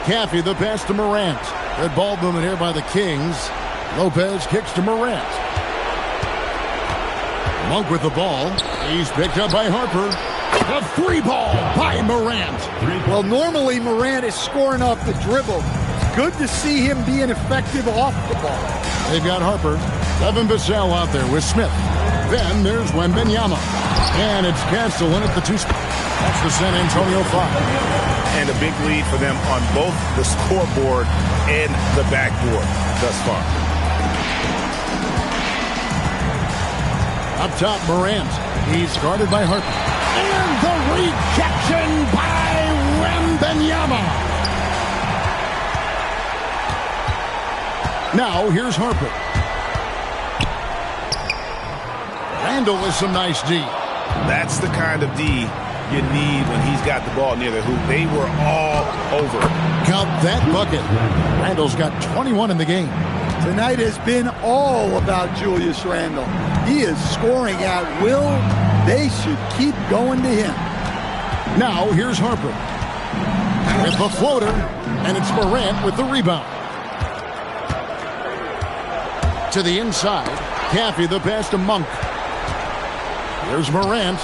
Caffey, the pass to Morant. Good ball movement here by the Kings. Lopez kicks to Morant. Monk with the ball. He's picked up by Harper. A free ball by Morant. Well, normally Morant is scoring off the dribble. It's good to see him being effective off the ball. They've got Harper. Evan Vassell out there with Smith. Then there's Wembanyama. And it's Castle in at the 2 spot. That's the San Antonio 5. And a big lead for them on both the scoreboard and the backboard thus far. Up top, Morant. He's guarded by Harper. And the rejection by Wembanyama. Now, here's Harper. Randall with some nice D. That's the kind of D you need when he's got the ball near the hoop. They were all over. Count that bucket. Randall's got 21 in the game. Tonight has been all about Julius Randle. He is scoring at will. They should keep going to him. Now, here's Harper. With the floater, and it's Morant with the rebound. To the inside, Caffey, the pass to Monk. Here's Morant.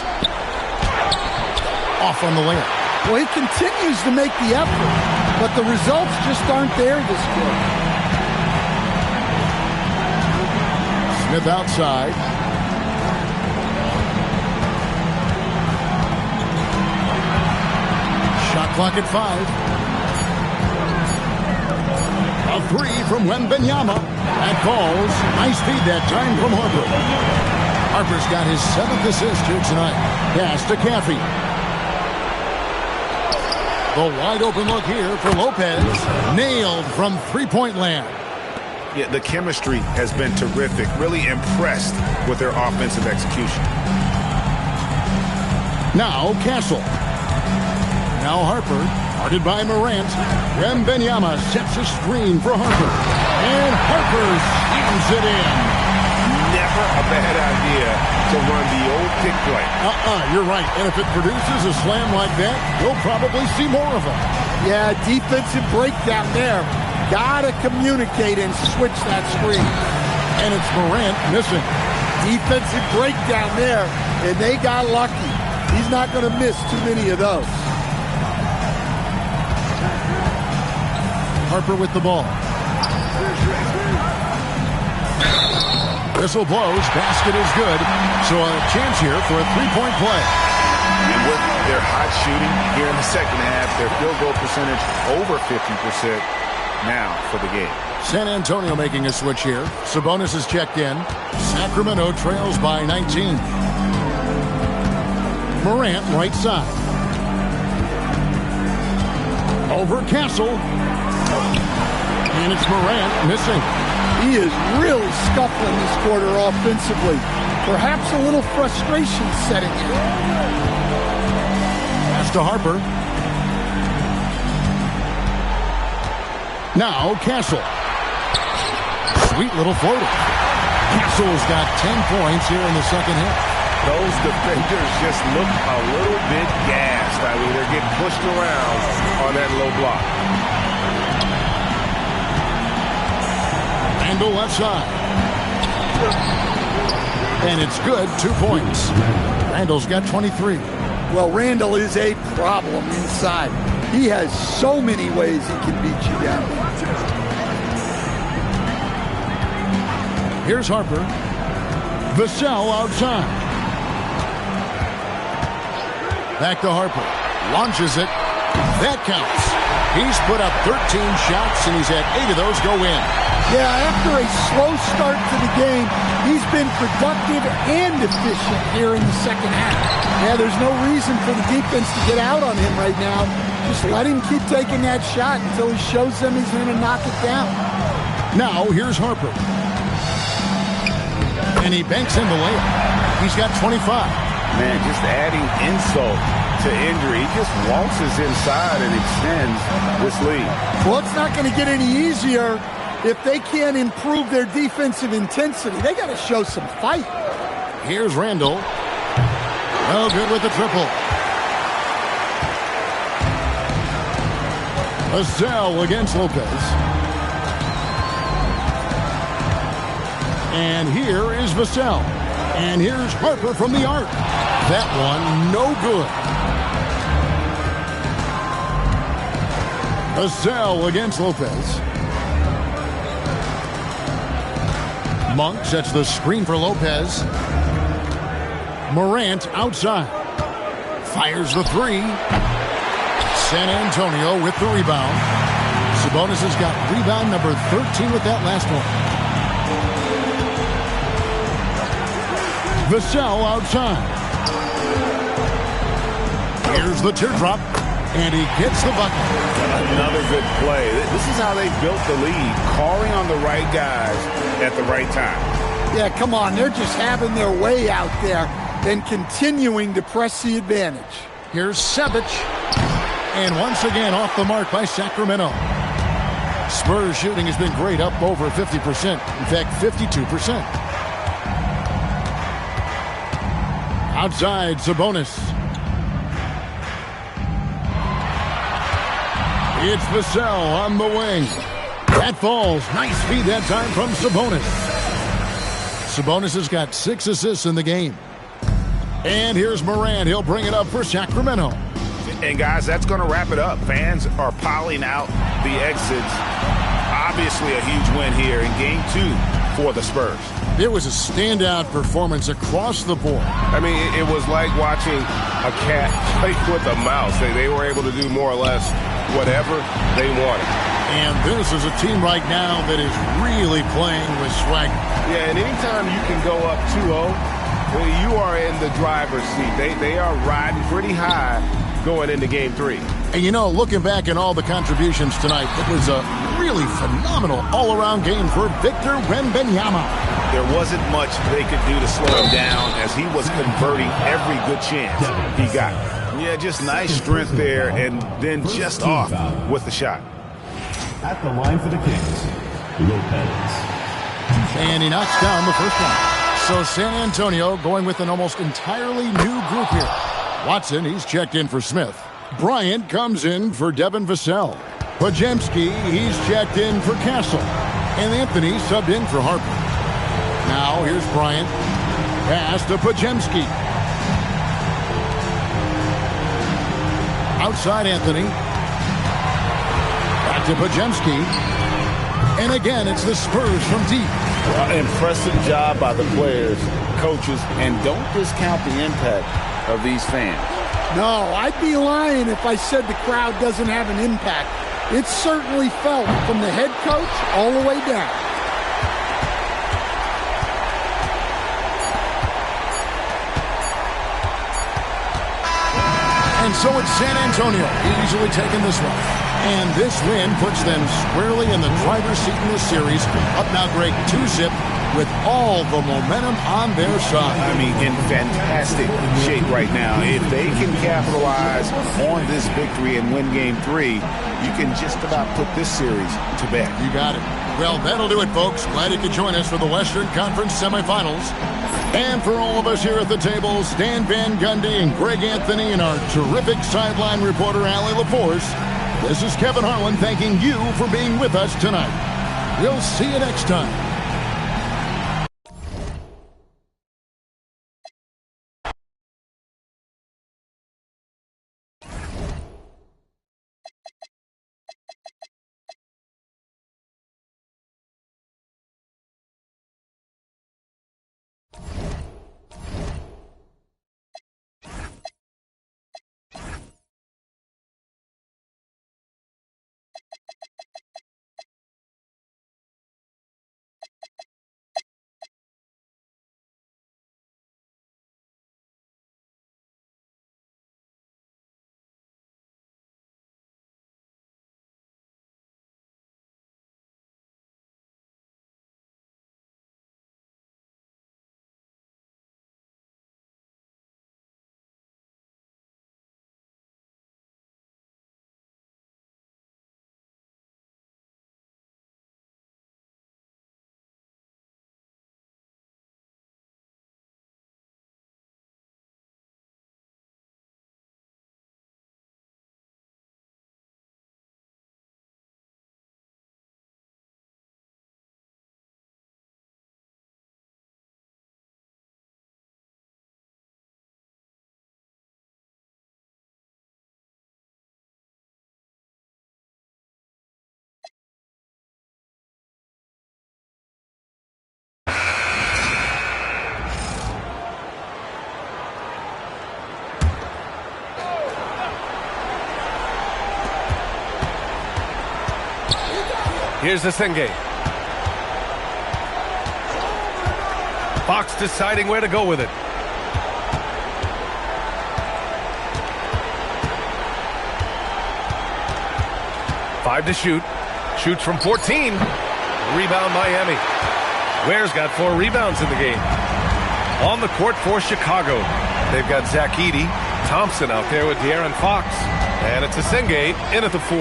Off on the layup. Well, he continues to make the effort, but the results just aren't there this quarter. Smith outside. Shot clock at 5. A 3 from Wembanyama. That falls. Nice feed that time from Harper. Harper's got his 7th assist here tonight. Pass to Caffey. The wide open look here for Lopez. Nailed from three-point land. Yeah, the chemistry has been terrific. Really impressed with their offensive execution. Now Castle. Now Harper, guarded by Morant. Wembanyama sets a screen for Harper. And Harper slams it in. Never a bad idea to run the old pick play. You're right. And if it produces a slam like that, you'll probably see more of them. Yeah, defensive breakdown there. Gotta communicate and switch that screen. And it's Morant missing. Defensive breakdown there, and they got lucky. He's not going to miss too many of those. Harper with the ball. Whistle blows. Basket is good. So a chance here for a three-point play. And with their hot shooting here in the second half, their field goal percentage over 50% now for the game. San Antonio making a switch here. Sabonis is checked in. Sacramento trails by 19. Morant right side. Over Castle. And it's Morant missing. He is really scuffling this quarter offensively. Perhaps a little frustration setting in. Pass to Harper. Now Castle. Sweet little floater. Castle's got 10 points here in the second half. Those defenders just look a little bit gassed. I mean, they're getting pushed around on that low block. Randall left side. And it's good, 2 points. Randall's got 23. Well, Randall is a problem inside. He has so many ways he can beat you down. Here's Harper. Vassell outside. Back to Harper. Launches it. That counts. He's put up 13 shots, and he's had 8 of those go in. Yeah, after a slow start to the game, he's been productive and efficient here in the second half. Yeah, there's no reason for the defense to get out on him right now. Just let him keep taking that shot until he shows them he's going to knock it down. Now, here's Harper. And he banks in the layup. He's got 25. Man, just adding insult to injury. He just waltzes inside and extends this lead. Well, it's not going to get any easier if they can't improve their defensive intensity. They got to show some fight. Here's Randall. Well, good with the triple. Vassell against Lopez. And here is Vassell. And here's Harper from the arc. That one, no good. Vassell against Lopez. Monk sets the screen for Lopez. Morant outside. Fires the three. San Antonio with the rebound. Sabonis has got rebound number 13 with that last one. Vassell outside. Here's the teardrop. And he gets the bucket. Another good play. This is how they built the lead, calling on the right guys at the right time. Yeah, come on. They're just having their way out there and continuing to press the advantage. Here's Sevic. And once again off the mark by Sacramento. Spurs shooting has been great, up over 50%. In fact, 52%. Outside, Sabonis. It's Vassell on the wing. That falls. Nice feed that time from Sabonis. Sabonis has got 6 assists in the game. And here's Morant. He'll bring it up for Sacramento. And, guys, that's going to wrap it up. Fans are piling out the exits. Obviously a huge win here in Game 2 for the Spurs. It was a standout performance across the board. I mean, it was like watching a cat play with a mouse. They were able to do more or less whatever they wanted. And this is a team right now that is really playing with swagger. Yeah, and anytime you can go up 2-0, you are in the driver's seat. They are riding pretty high going into Game 3. And, you know, looking back at all the contributions tonight, it was a really phenomenal all-around game for Victor Wembanyama. There wasn't much they could do to slow him down as he was converting every good chance he got. Yeah, just nice strength there, and then just off with the shot. At the line for the Kings, Lopez. And he knocks down the first one. So San Antonio going with an almost entirely new group here. Watson, he's checked in for Smith. Bryant comes in for Devin Vassell. Podziemski, he's checked in for Castle. And Anthony subbed in for Harper. Now here's Bryant. Pass to Podziemski. Outside Anthony. Back to Podziemski. And again, it's the Spurs from deep. Impressive job by the players, coaches, and don't discount the impact of these fans. No, I'd be lying if I said the crowd doesn't have an impact. It's certainly felt from the head coach all the way down. And so it's San Antonio easily taking this one. And this win puts them squarely in the driver's seat in this series. Up now, Greg, 2-zip with all the momentum on their side. I mean, in fantastic shape right now. If they can capitalize on this victory and win Game 3, you can just about put this series to bed. You got it. Well, that'll do it, folks. Glad you could join us for the Western Conference semifinals. And for all of us here at the table, Stan Van Gundy and Greg Anthony and our terrific sideline reporter, Allie LaForce, this is Kevin Harlan thanking you for being with us tonight. We'll see you next time. Here's the Senge. Fox deciding where to go with it. Five to shoot. Shoots from 14. Rebound Miami. Ware's got 4 rebounds in the game. On the court for Chicago, they've got Zach Edey, Thompson out there with De'Aaron Fox. And it's a Senge in at the 4.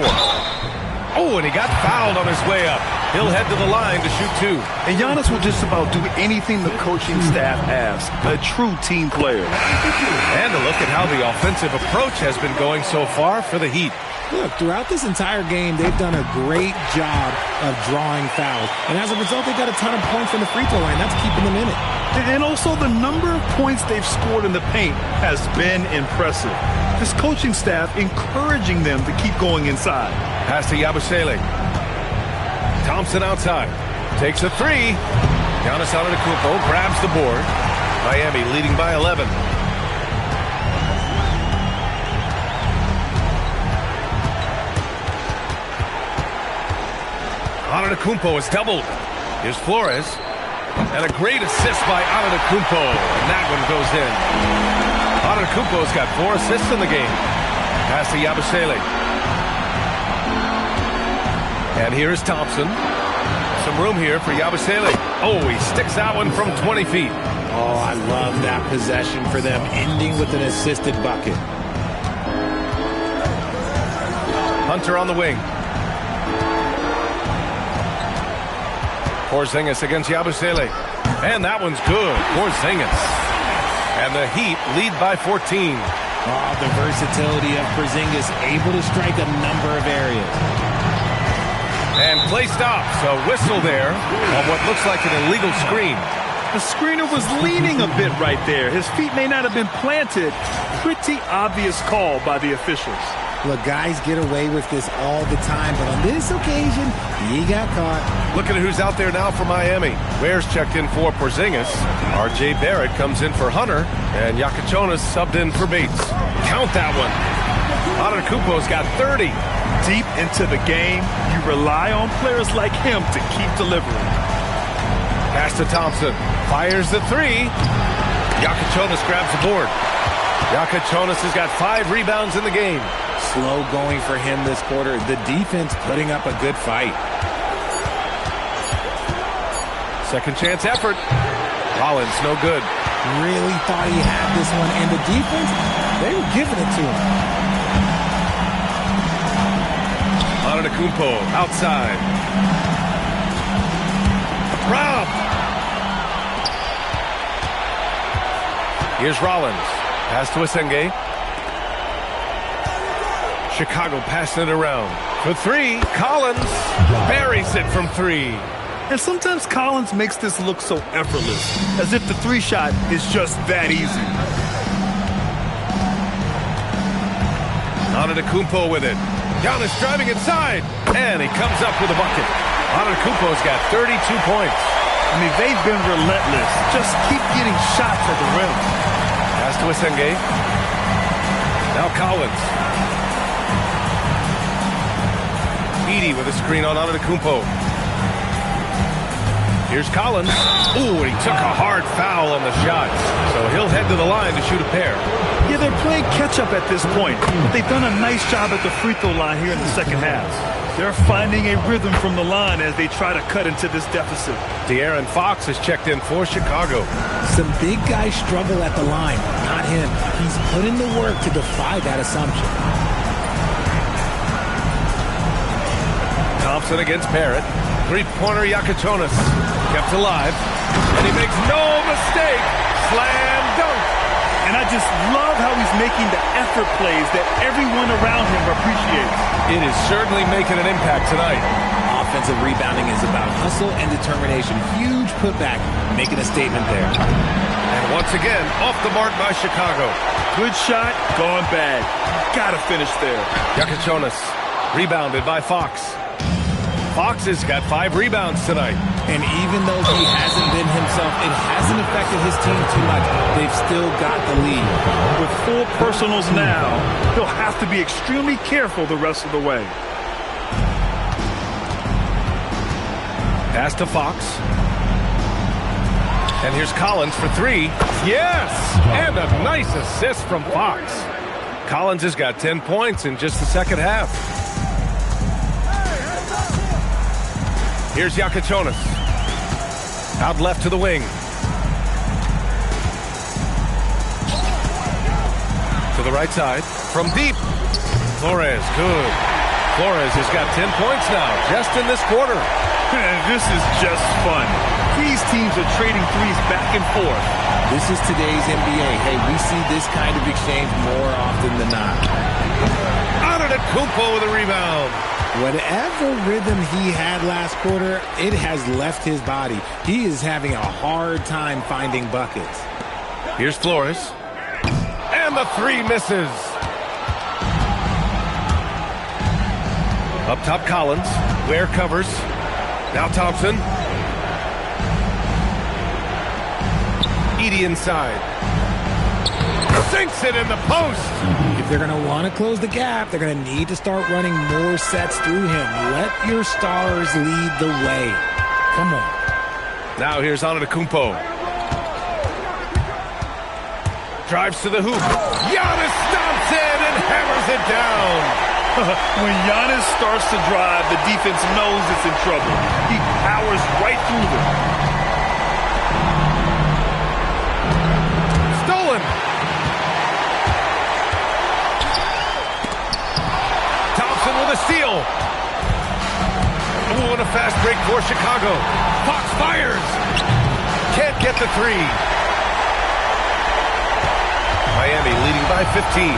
Oh, and he got fouled on his way up. He'll head to the line to shoot 2. And Giannis will just about do anything the coaching staff asks. A true team player. And a look at how the offensive approach has been going so far for the Heat. Look, throughout this entire game, they've done a great job of drawing fouls. And as a result, they got a ton of points from the free throw line. That's keeping them in it. And also the number of points they've scored in the paint has been impressive. This coaching staff encouraging them to keep going inside. Pass to Yabusele. Thompson outside. Takes a 3. Giannis Antetokounmpo grabs the board. Miami leading by 11. Antetokounmpo is doubled. Here's Flores. And a great assist by Antetokounmpo. And that one goes in. Antetokounmpo's got 4 assists in the game. Pass to Yabusele. And here is Thompson. Some room here for Yabusele. Oh, he sticks that one from 20 feet. Oh, I love that possession for them, ending with an assisted bucket. Hunter on the wing. Porzingis against Yabusele. And that one's good. Porzingis. And the Heat lead by 14. Oh, the versatility of Porzingis, able to strike a number of areas. And play stops. A whistle there on what looks like an illegal screen. The screener was leaning a bit right there. His feet may not have been planted. Pretty obvious call by the officials. Look, guys get away with this all the time, but on this occasion, he got caught. Look at who's out there now for Miami. Ware's checked in for Porzingis. R.J. Barrett comes in for Hunter. And Yakachonis subbed in for Bates. Count that one. Antetokounmpo's got 30. Deep into the game, you rely on players like him to keep delivering. Pass to Thompson. Fires the 3. Yakachonis grabs the board. Yakachonis has got 5 rebounds in the game. Slow going for him this quarter. The defense putting up a good fight. Second chance effort. Rollins, no good. Really thought he had this one. And the defense, they were giving it to him. Antetokounmpo outside. Rob. Here's Rollins. Pass to Asenge. Chicago passing it around. For 3, Collins buries it from 3. And sometimes Collins makes this look so effortless, as if the 3 shot is just that easy. Antetokounmpo with it. Giannis driving inside, and he comes up with a bucket. Antetokounmpo's got 32 points. I mean, they've been relentless. Just keep getting shots at the rim. Pass to Asenge. Now Collins. Edey with a screen on Antetokounmpo. Here's Collins. Ooh, and he took a hard foul on the shot. So he'll head to the line to shoot a pair. Yeah, they're playing catch-up at this point. But they've done a nice job at the free throw line here in the second half. They're finding a rhythm from the line as they try to cut into this deficit. De'Aaron Fox has checked in for Chicago. Some big guys struggle at the line. Not him. He's put in the work to defy that assumption. Thompson against Barrett. Three-pointer Yakachonis. Kept alive. And he makes no mistake. Slam dunk. And I just love how he's making the effort plays that everyone around him appreciates. It is certainly making an impact tonight. Offensive rebounding is about hustle and determination. Huge putback, making a statement there. And once again, off the mark by Chicago. Good shot, gone bad. Gotta finish there. Yakachonis, rebounded by Fox. Fox has got 5 rebounds tonight. And even though he hasn't been himself, it hasn't affected his team too much. They've still got the lead. With 4 personals now, they'll have to be extremely careful the rest of the way. Pass to Fox. And here's Collins for three. Yes! And a nice assist from Fox. Collins has got 10 points in just the second half. Here's Yakachonis. Out left to the wing. To the right side. From deep. Flores, good. Flores has got 10 points now, just in this quarter. This is just fun. These teams are trading threes back and forth. This is today's NBA. Hey, we see this kind of exchange more often than not. Antetokounmpo with a rebound. Whatever rhythm he had last quarter, it has left his body. He is having a hard time finding buckets. Here's Flores. And the three misses. Up top, Collins. Ware covers. Now Thompson. Edey inside. Sinks it in the post. If they're going to want to close the gap, they're going to need to start running more sets through him. Let your stars lead the way. Come on. Now here's Antetokounmpo. Drives to the hoop. Giannis stops it and hammers it down. When Giannis starts to drive, the defense knows it's in trouble. He powers right through them. Stolen. Thompson with a steal. Ooh, and a fast break for Chicago. Fox fires. Can't get the three. Miami leading by 15.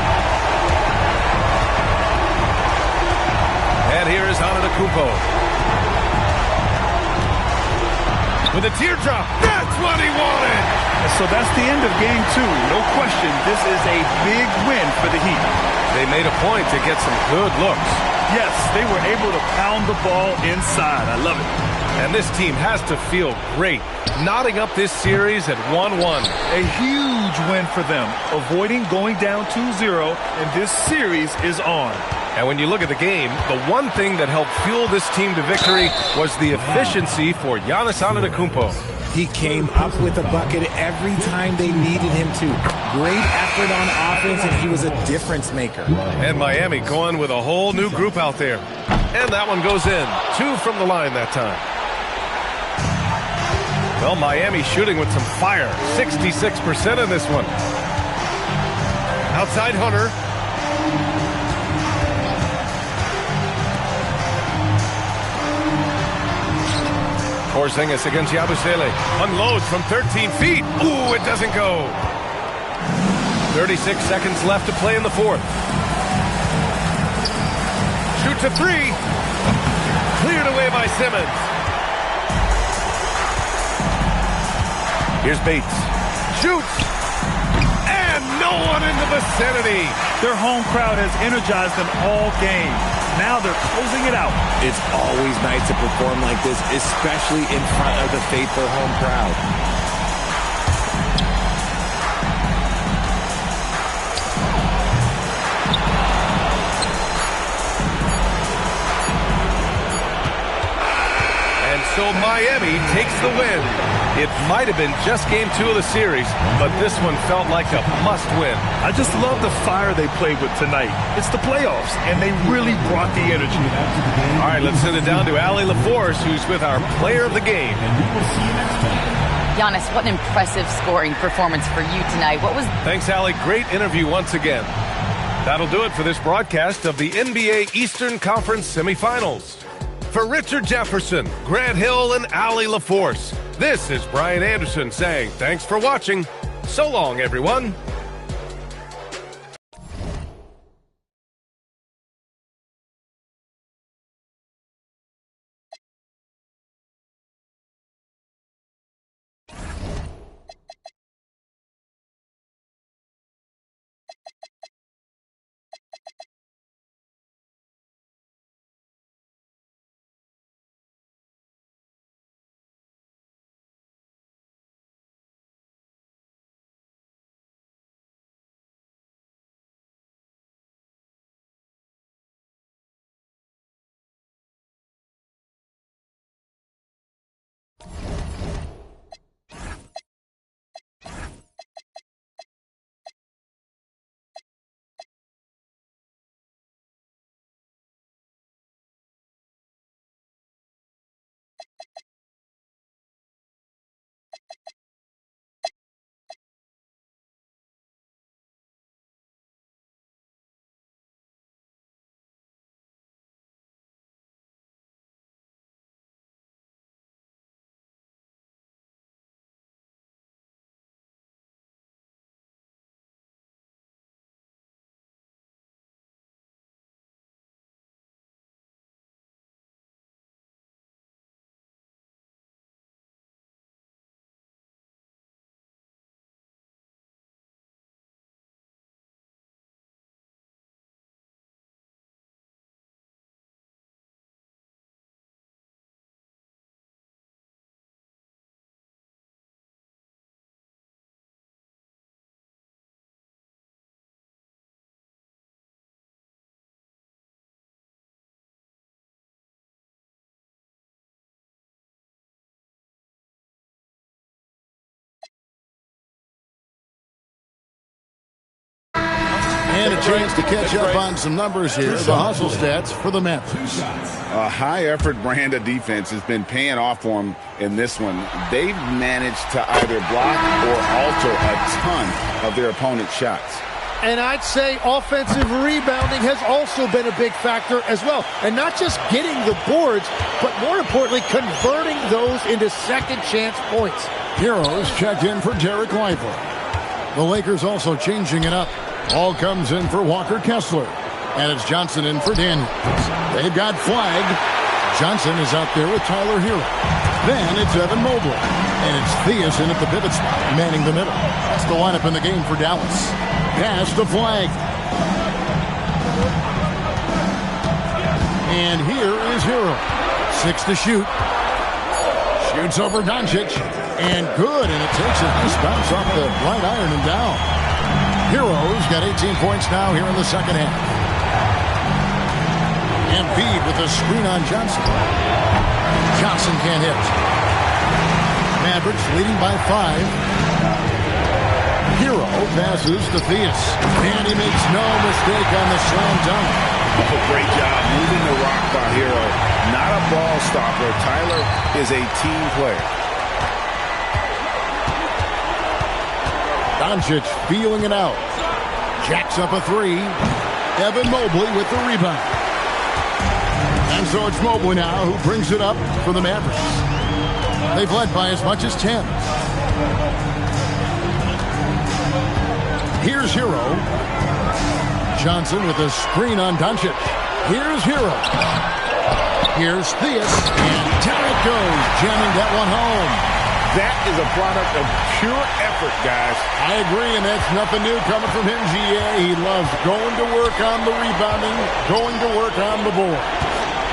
And here is Antetokounmpo. With a teardrop. That's what he wanted. So that's the end of game two. No question, this is a big win for the Heat. They made a point to get some good looks. Yes, they were able to pound the ball inside. I love it. And this team has to feel great, knotting up this series at 1-1. A huge win for them, avoiding going down 2-0, and this series is on. And when you look at the game, the one thing that helped fuel this team to victory was the efficiency for Giannis Antetokounmpo. He came up with a bucket every time they needed him to. Great effort on offense, and he was a difference maker. And Miami going with a whole new group out there. And that one goes in. 2 from the line that time. Well, Miami shooting with some fire. 66% in this one. Outside Hunter. Porzingis against Yabusele. Unloads from 13 feet. Ooh, it doesn't go. 36 seconds left to play in the fourth. Shoots a three. Cleared away by Simmons. Here's Bates. Shoots. And no one in the vicinity. Their home crowd has energized them all game. Now they're closing it out. It's always nice to perform like this, especially in front of the faithful home crowd. And so Miami takes the win. It might have been just game 2 of the series, but this one felt like a must-win. I just love the fire they played with tonight. It's the playoffs, and they really brought the energy. All right, let's send it down to Allie LaForce, who's with our player of the game. Giannis, what an impressive scoring performance for you tonight. What was... Thanks, Allie. Great interview once again. That'll do it for this broadcast of the NBA Eastern Conference semifinals. For Richard Jefferson, Grant Hill, and Allie LaForce, this is Brian Anderson saying thanks for watching. So long, everyone. chance to catch up on some numbers here. The hustle stats for the Mavericks. A high-effort brand of defense has been paying off for them in this one. They've managed to either block or alter a ton of their opponent's shots. And I'd say offensive rebounding has also been a big factor as well. And not just getting the boards, but more importantly, converting those into second chance points. Heroes checked in for Derek Lively. The Lakers also changing it up. Ball comes in for Walker Kessler. And it's Johnson in for Daniels. They've got Flag. Johnson is out there with Tyler Hero. Then it's Evan Mobley. And it's Theus in at the pivot spot, manning the middle. That's the lineup in the game for Dallas. Pass to Flag. And here is Hero. 6 to shoot. Shoots over Doncic. And good, and it takes a nice bounce off the right iron and down. Hero's got 18 points now here in the second half. Embiid with a screen on Johnson. Johnson can't hit. Mavericks leading by 5. Hero passes to Theus. And he makes no mistake on the slam dunk. Oh, great job moving the rock by Hero. Not a ball stopper. Tyler is a team player. Doncic feeling it out. Jacks up a 3. Evan Mobley with the rebound. And so it's Mobley now who brings it up for the Mavericks. They've led by as much as 10. Here's Hero. Johnson with a screen on Doncic. Here's Hero. Here's Theus. And down it goes, jamming that one home. That is a product of pure effort, guys. I agree, and that's nothing new coming from him, GA. He loves going to work on the rebounding, going to work on the board.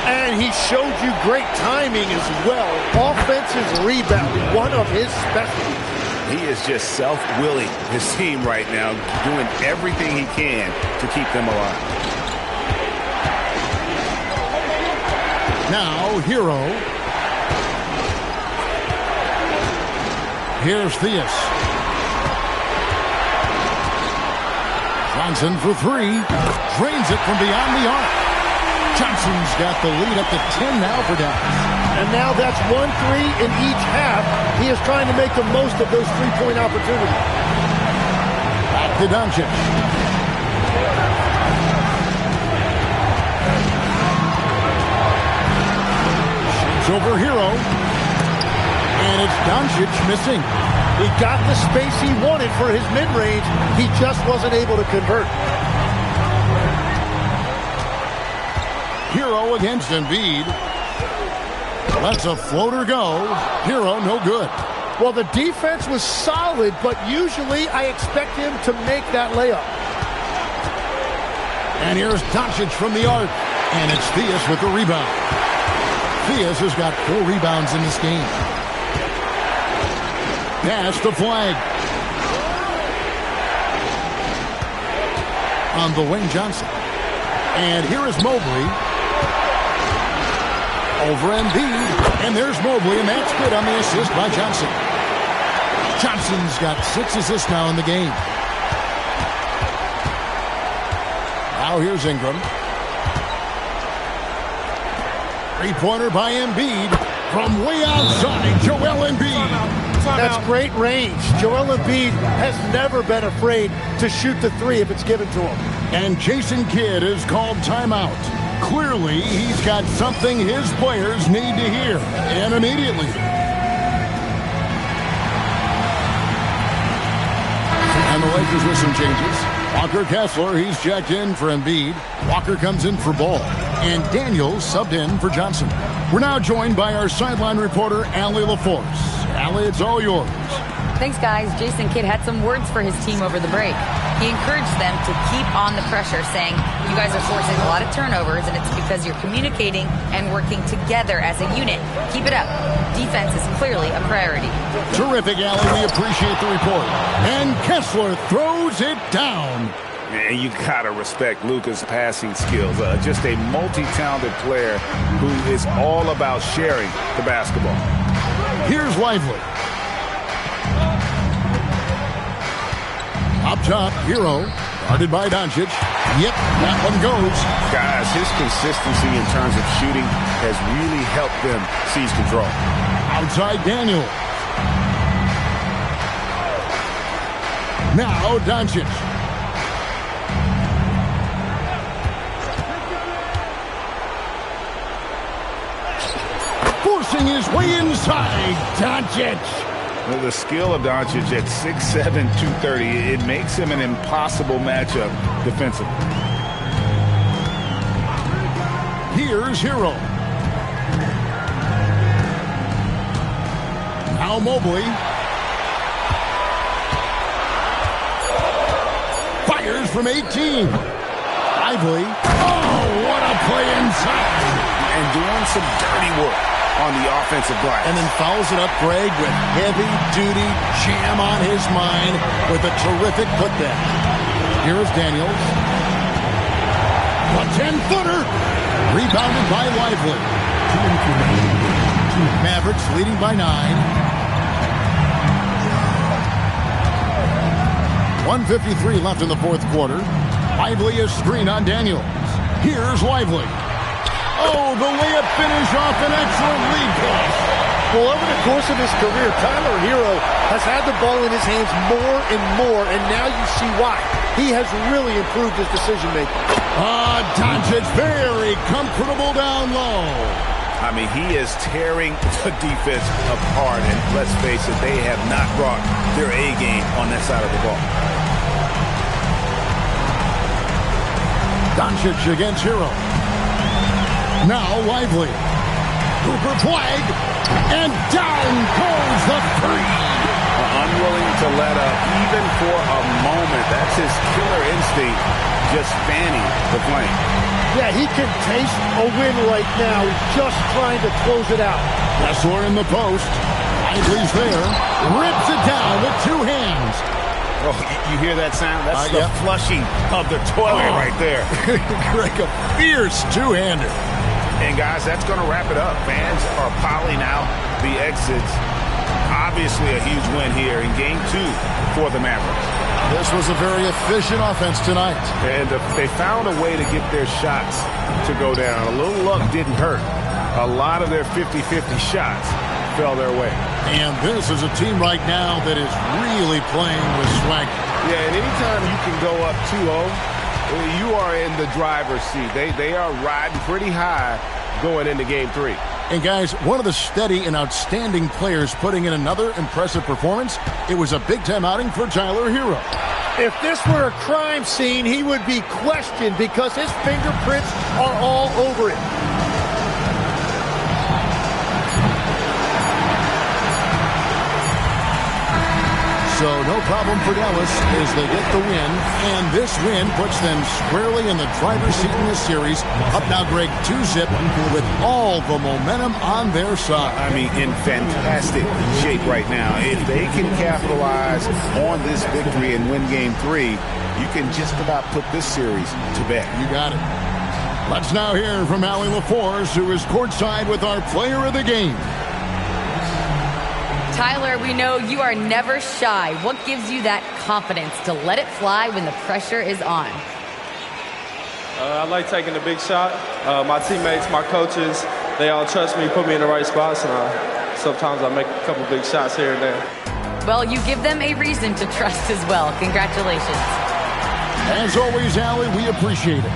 And he showed you great timing as well. Offensive rebounding, one of his specialties. He is just self-willing his team right now, doing everything he can to keep them alive. Now, Hero. Here's Theus. Johnson for 3. Drains it from beyond the arc. Johnson's got the lead up to 10 now for Dallas. And now that's 1 3 in each half. He is trying to make the most of those three-point opportunities. Back to Doncic. Shoots over Hero. And it's Doncic missing. He got the space he wanted for his mid-range. He just wasn't able to convert. Hero against Embiid. Lets a floater go. Hero no good. Well, the defense was solid, but usually I expect him to make that layup. And here's Doncic from the arc. And it's Theus with the rebound. Theus has got 4 rebounds in this game. Pass to Flag. On the wing, Johnson. And here is Mobley. Over Embiid. And there's Mobley, and that's good on the assist by Johnson. Johnson's got 6 assists now in the game. Now here's Ingram. 3-pointer by Embiid. From way outside, Joel Embiid. That's great range. Joel Embiid has never been afraid to shoot the 3 if it's given to him. And Jason Kidd has called timeout. Clearly, he's got something his players need to hear, and immediately. And the Lakers with some changes. Walker Kessler, he's checked in for Embiid. Walker comes in for Ball. And Daniels subbed in for Johnson. We're now joined by our sideline reporter, Allie LaForce. Allie, it's all yours. Thanks, guys. Jason Kidd had some words for his team over the break. He encouraged them to keep on the pressure, saying, you guys are forcing a lot of turnovers, and it's because you're communicating and working together as a unit. Keep it up. Defense is clearly a priority. Terrific, Allie. We appreciate the report. And Kessler throws it down. And you got to respect Luka's passing skills. Just a multi-talented player who is all about sharing the basketball. Here's Lively. Up top, Hero, guarded by Doncic. Yep, that one goes. Guys, his consistency in terms of shooting has really helped them seize control. Outside Daniel. Now Doncic. Forcing his way inside. Doncic. The skill of Doncic at 6'7", 230, it makes him an impossible matchup defensively. Here's Hero. Now Mobley. Fires from 18. Lively. Oh, what a play inside. And doing some dirty work on the offensive glass. And then fouls it up, Greg, with heavy-duty jam on his mind with a terrific putback. Here's Daniels. A 10-footer. Rebounded by Lively. Mavericks leading by 9. 1:53 left in the fourth quarter. Lively is screen on Daniels. Here's Lively. Oh, the layup finish off an excellent lead pass. Well, over the course of his career, Tyler Hero has had the ball in his hands more and more, and now you see why. He has really improved his decision-making. Doncic very comfortable down low. I mean, he is tearing the defense apart, and let's face it, they have not brought their A game on that side of the ball. Doncic against Hero. Now Lively. Cooper flag. And down goes the three. Unwilling to let up even for a moment. That's his killer instinct, just fanning the flame. Yeah, he can taste a win right now. He's just trying to close it out. Kessler in the post. Lively's there. Rips it down with two hands. Oh, you hear that sound? That's the flushing of the toilet right there. Greg, a fierce two-hander. And, guys, that's going to wrap it up. Fans are piling out the exits. Obviously a huge win here in Game 2 for the Mavericks. This was a very efficient offense tonight. And they found a way to get their shots to go down. A little luck didn't hurt. A lot of their 50-50 shots fell their way. And this is a team right now that is really playing with swag. Yeah, and anytime you can go up 2-0, you are in the driver's seat. They are riding pretty high going into Game 3. And, guys, one of the steady and outstanding players putting in another impressive performance, it was a big-time outing for Tyler Hero. If this were a crime scene, he would be questioned because his fingerprints are all over it. So no problem for Dallas as they get the win, and this win puts them squarely in the driver's seat in this series. Up now, Greg, 2-zip with all the momentum on their side. I mean, in fantastic shape right now. If they can capitalize on this victory and win Game 3, you can just about put this series to bed. You got it. Let's now hear from yr4, who is courtside with our player of the game. Tyler, we know you are never shy. What gives you that confidence to let it fly when the pressure is on? I like taking the big shot. My teammates, my coaches, they all trust me, put me in the right spots, and sometimes I make a couple big shots here and there. Well, you give them a reason to trust as well. Congratulations. As always, Allie, we appreciate it.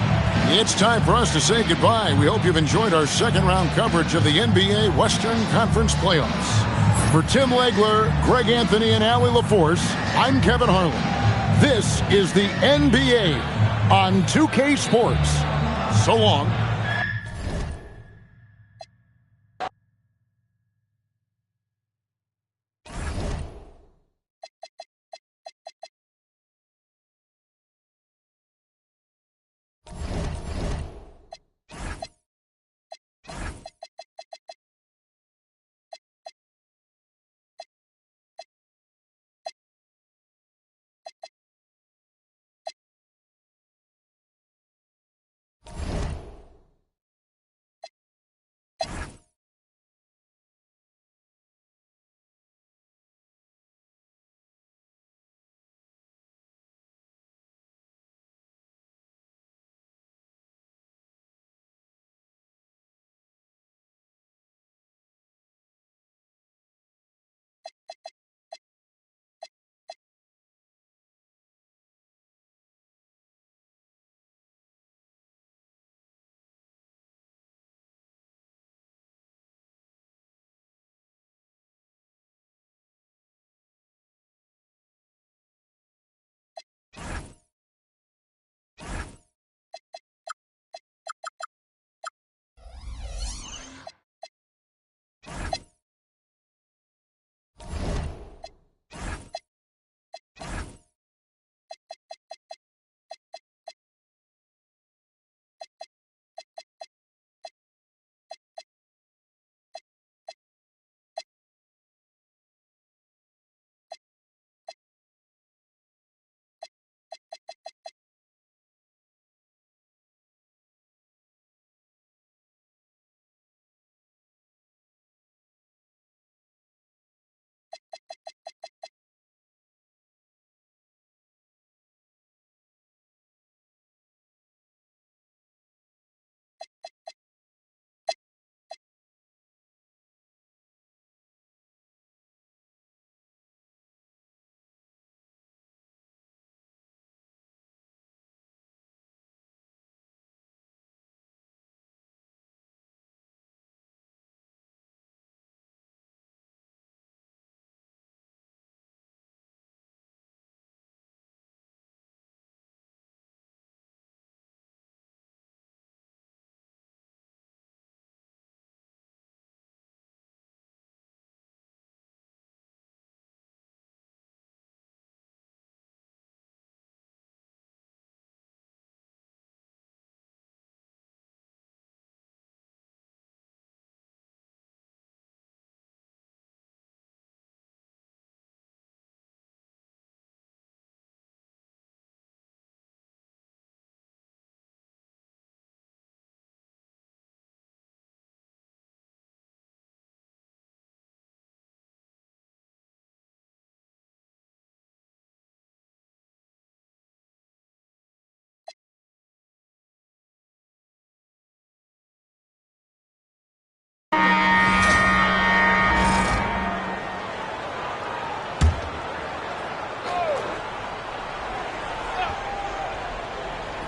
It's time for us to say goodbye. We hope you've enjoyed our second-round coverage of the NBA Western Conference Playoffs. For Tim Legler, Greg Anthony, and Allie LaForce, I'm Kevin Harlan. This is the NBA on 2K Sports. So long.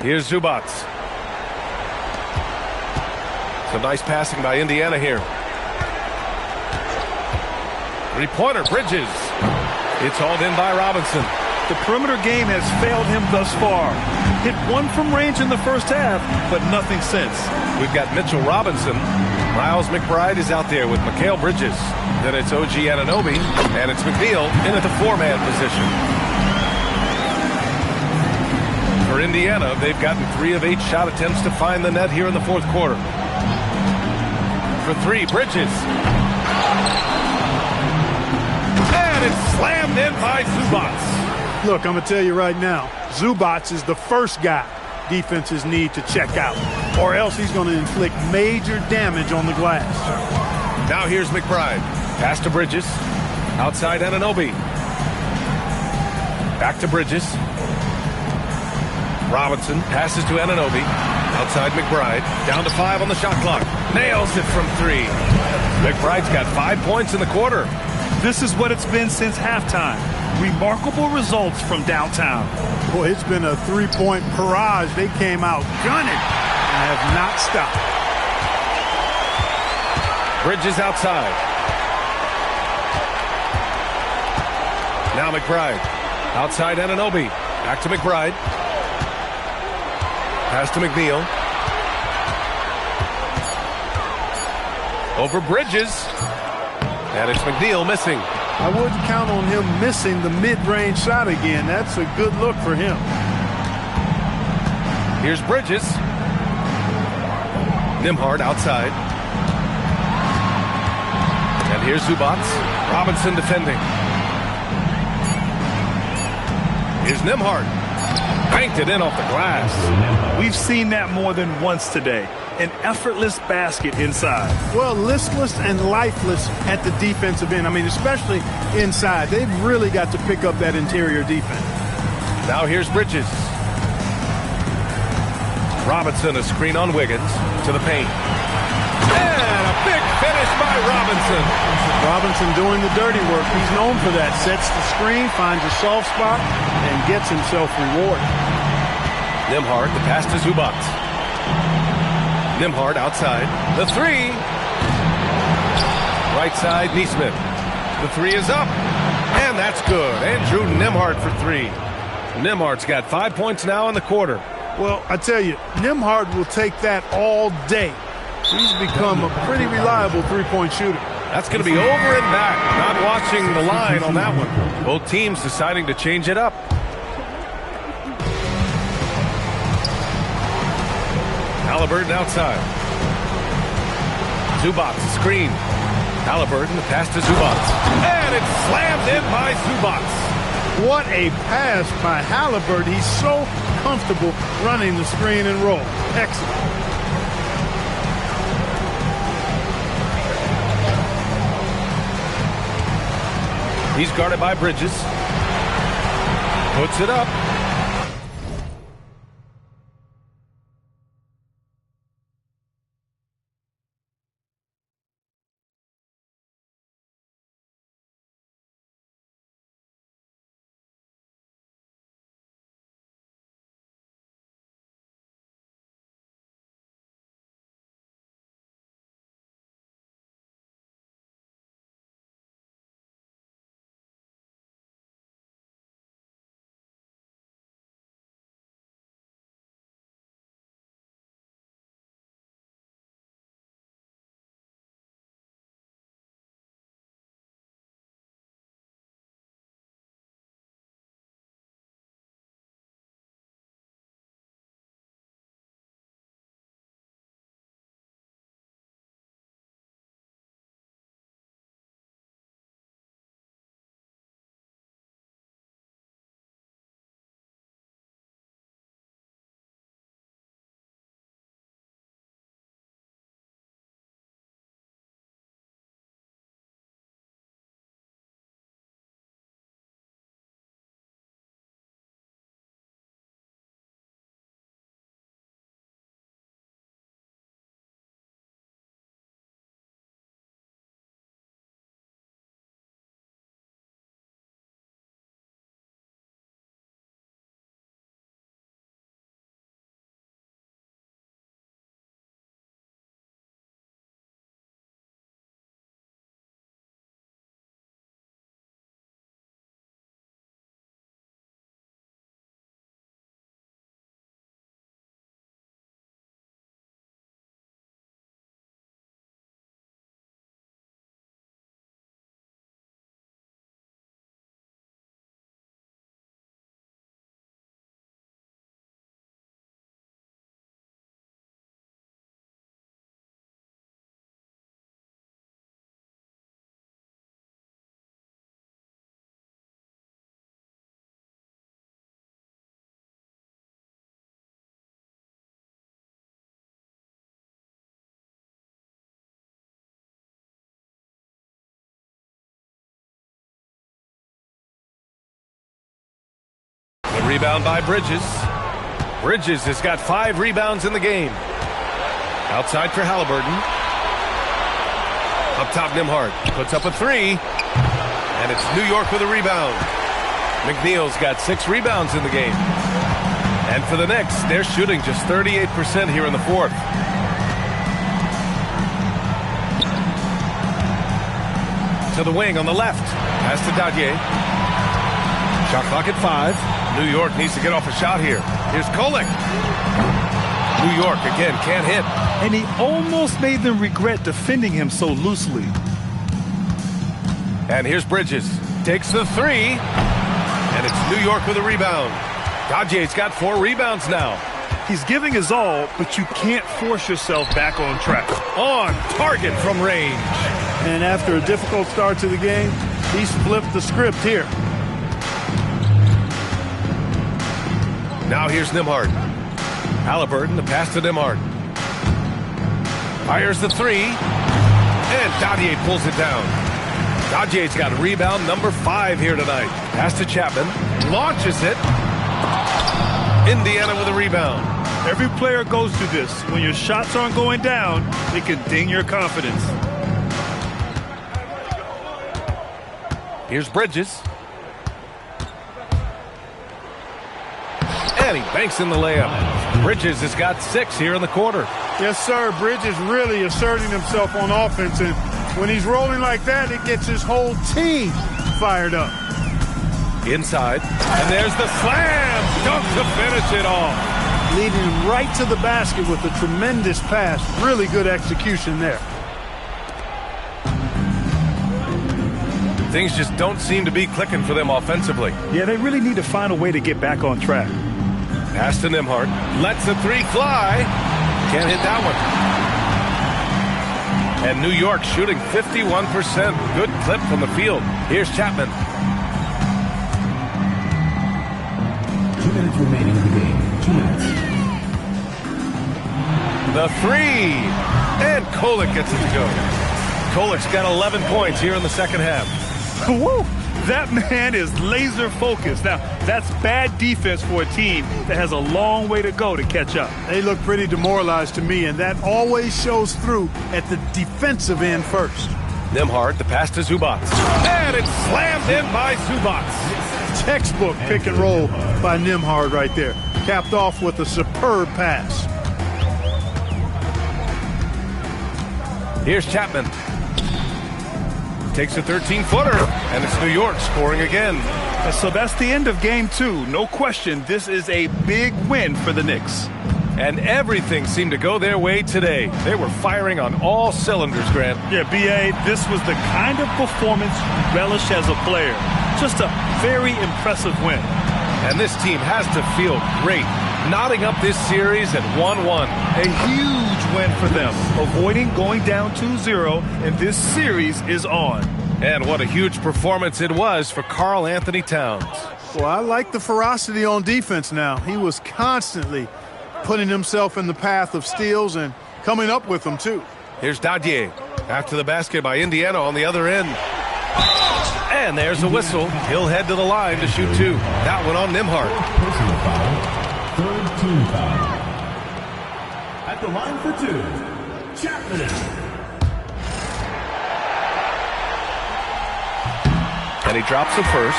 Here's Zubats. Some nice passing by Indiana here. Three-pointer, Bridges. It's hauled in by Robinson. The perimeter game has failed him thus far. Hit one from range in the first half, but nothing since. We've got Mitchell Robinson. Miles McBride is out there with Mikal Bridges. Then it's OG Anunoby, and it's McNeil in at the four-man position. For Indiana, they've gotten 3 of 8 shot attempts to find the net here in the fourth quarter. For 3, Bridges. And it's slammed in by Zubats. Look, I'm going to tell you right now, Zubats is the first guy defenses need to check out, or else he's going to inflict major damage on the glass. Now here's McBride. Pass to Bridges. Outside Anunoby. Back to Bridges. Robinson passes to Anunoby. Outside McBride. Down to 5 on the shot clock. Nails it from 3. McBride's got 5 points in the quarter. This is what it's been since halftime. Remarkable results from downtown. Boy, it's been a three-point barrage. They came out gunning and have not stopped. Bridges outside. Now McBride. Outside Anunoby. Back to McBride. Pass to McNeil. Over Bridges. And it's McNeil missing. I wouldn't count on him missing the mid-range shot again. That's a good look for him. Here's Bridges. Nembhard outside. And here's Zubats. Robinson defending. Here's Nembhard. Banked it in off the glass. We've seen that more than once today. An effortless basket inside. Well, listless and lifeless at the defensive end. I mean, especially inside. They've really got to pick up that interior defense. Now here's Bridges. Robinson, a screen on Wiggins to the paint. And a big finish by Robinson. Robinson doing the dirty work. He's known for that. Sets the screen, finds a soft spot, and gets himself rewarded. Nembhard, the pass to Zubats. Nembhard outside. The 3. Right side, Nesmith. The 3 is up. And that's good. Andrew Nembhard for 3. Nembhard's got 5 points now in the quarter. Well, I tell you, Nembhard will take that all day. He's become a pretty reliable three-point shooter. That's going to be over and back. Not watching the line on that one. Both teams deciding to change it up. Halliburton outside. Zubats, screen. Halliburton, the pass to Zubats. And it's slammed in by Zubats. What a pass by Halliburton. He's so comfortable running the screen and roll. Excellent. He's guarded by Bridges. Puts it up. Rebound by Bridges. Bridges has got 5 rebounds in the game. Outside for Halliburton. Up top, Nembhard puts up a 3. And it's New York with a rebound. McNeil's got 6 rebounds in the game. And for the Knicks, they're shooting just 38% here in the fourth. To the wing on the left. Pass to Dadier. Shot clock at 5. New York needs to get off a shot here. Here's Kolek. New York, again, can't hit. And he almost made them regret defending him so loosely. And here's Bridges. Takes the 3. And it's New York with a rebound. Dajie's got 4 rebounds now. He's giving his all, but you can't force yourself back on track. On target from range. And after a difficult start to the game, he's flipped the script here. Now here's Nembhard. Halliburton, the pass to Nembhard. Fires the 3. And Dadier pulls it down. Dajie's got rebound number 5 here tonight. Pass to Chapman. Launches it. Indiana with a rebound. Every player goes through this. When your shots aren't going down, it can ding your confidence. Here's Bridges. And he banks in the layup. Bridges has got 6 here in the quarter. Yes, sir. Bridges really asserting himself on offense. And when he's rolling like that, it gets his whole team fired up. Inside. And there's the slam. Dunk to finish it off. Leading him right to the basket with a tremendous pass. Really good execution there. Things just don't seem to be clicking for them offensively. Yeah, they really need to find a way to get back on track. Pass to Nembhard. Lets the 3 fly. Can't hit that one. And New York shooting 51%. Good clip from the field. Here's Chapman. 2 minutes remaining in the game. 2 minutes. The 3. And Kolek gets it to go. Kolek's got 11 points here in the second half. Woo! That man is laser focused. Now, that's bad defense for a team that has a long way to go to catch up. They look pretty demoralized to me, and that always shows through at the defensive end first. Nembhard, the pass to Zubac. And it's slammed in by Zubac. Textbook pick and roll by Nembhard right there. Capped off with a superb pass. Here's Chapman. Takes a 13-footer, and it's New York scoring again. So that's the end of game 2. No question, this is a big win for the Knicks. And everything seemed to go their way today. They were firing on all cylinders, Grant. Yeah, B.A., this was the kind of performance you relish as a player. Just a very impressive win. And this team has to feel great, knotting up this series at 1-1. A huge win for them, avoiding going down 2-0, and this series is on. And what a huge performance it was for Karl Anthony Towns. Well, I like the ferocity on defense now. He was constantly putting himself in the path of steals and coming up with them, too. Here's Dadier. After the basket by Indiana on the other end. And there's a whistle. He'll head to the line to shoot 2. That one on Nembhard. Personal foul. Third team foul. At the line for 2, Chapman. And he drops the first.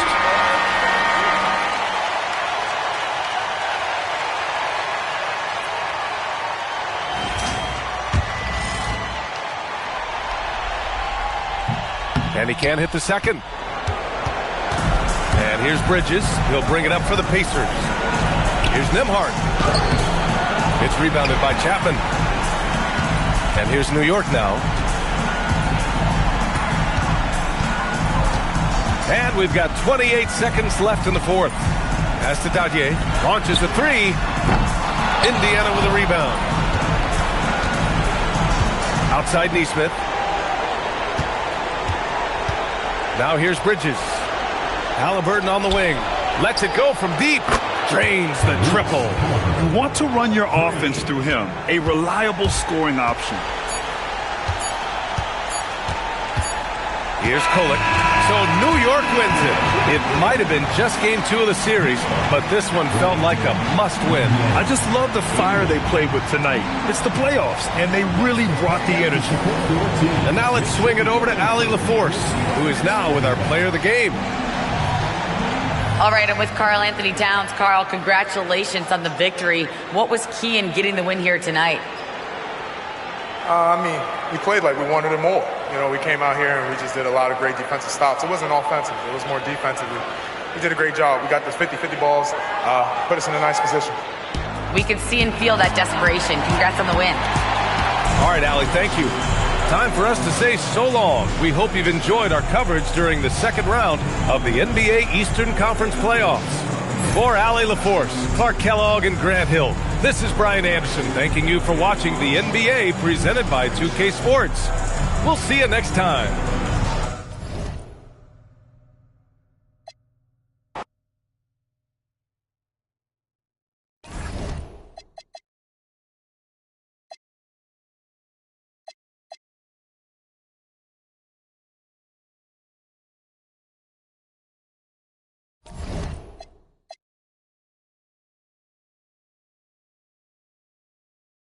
And he can't hit the second. And here's Bridges. He'll bring it up for the Pacers. Here's Nembhard. It's rebounded by Chapman. And here's New York now. And we've got 28 seconds left in the fourth. Pass to Dadier. Launches the 3. Indiana with a rebound. Outside Nesmith. Now here's Bridges. Halliburton on the wing. Lets it go from deep. Drains the triple. You want to run your offense through him. A reliable scoring option. Here's Kolek. So New York wins it. It might have been just game 2 of the series, but this one felt like a must-win. I just love the fire they played with tonight. It's the playoffs, and they really brought the energy. And now let's swing it over to Allie LaForce, who is now with our player of the game. All right, I'm with Karl Anthony Towns. Karl, congratulations on the victory. What was key in getting the win here tonight? We played like we wanted it more. We came out here and we just did a lot of great defensive stops. It wasn't offensive. It was more defensively. We did a great job. We got those 50-50 balls, put us in a nice position. We can see and feel that desperation. Congrats on the win. All right, Allie, thank you. Time for us to say so long. We hope you've enjoyed our coverage during the second round of the NBA Eastern Conference Playoffs. For Allie LaForce, Clark Kellogg, and Grant Hill, this is Brian Anderson thanking you for watching the NBA presented by 2K Sports. We'll see you next time.